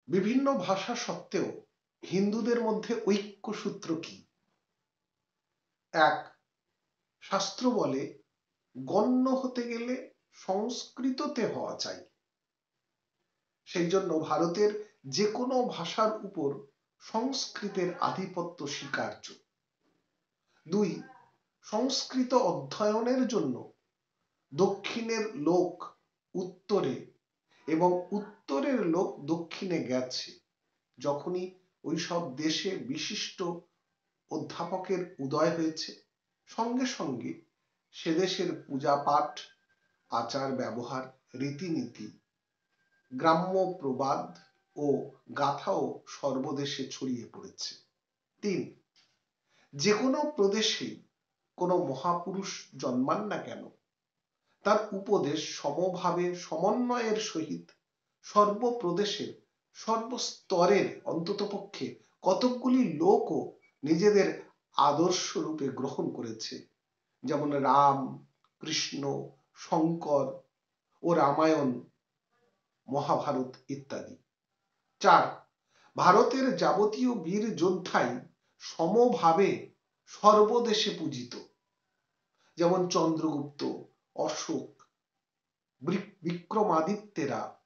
বিভিন্ন ভাষা সত্ত্বেও হিন্দুদের মধ্যে ঐক্যসূত্র কি? এক, শাস্ত্র বলে গণ্য হতে গেলে সংস্কৃততে হওয়া চাই। সেই জন্য ভারতের যে কোনো ভাষার উপর সংস্কৃতের আধিপত্য স্বীকার্য। দুই, সংস্কৃত অধ্যয়নের জন্য দক্ষিণের লোক উত্তরে এবং উত্তরের লোক দক্ষিণে গেছে। যখনই ওইসব দেশে বিশিষ্ট অধ্যাপকের উদয় হয়েছে, সঙ্গে সঙ্গে সে দেশের পূজা পাঠ, আচার ব্যবহার, রীতিনীতি, গ্রাম্য প্রবাদ ও গাথাও সর্বদেশে ছড়িয়ে পড়েছে। তিন, যে কোনো প্রদেশে কোনো মহাপুরুষ জন্মান না কেন, তার উপদেশ সমভাবে সমন্বয়ের সহিত সর্বপ্রদেশের সর্বস্তরের অন্ততপক্ষে কতকগুলি লোকও নিজেদের আদর্শ রূপে গ্রহণ করেছে, যেমন রাম, কৃষ্ণ, শঙ্কর ও রামায়ণ, মহাভারত ইত্যাদি। চার, ভারতের যাবতীয় বীর যোদ্ধাই সমভাবে সর্বদেশে পূজিত, যেমন চন্দ্রগুপ্ত, অশোক, বিক্রমাদিত্যেরা,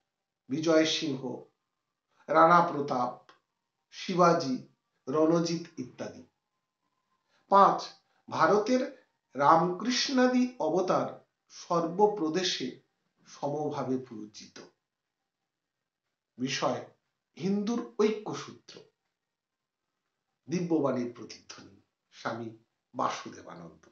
বিজয় সিংহ, রাণা প্রতাপ, শিবাজি, রণজিৎ ইত্যাদি। পাঁচ, ভারতের রামকৃষ্ণাদি অবতার সর্বপ্রদেশে সমভাবে পূজিত। বিষয় হিন্দুর ঐক্যসূত্র। দিব্যবাণীর প্রতিধ্বনি স্বামী বাসুদেবানন্দ।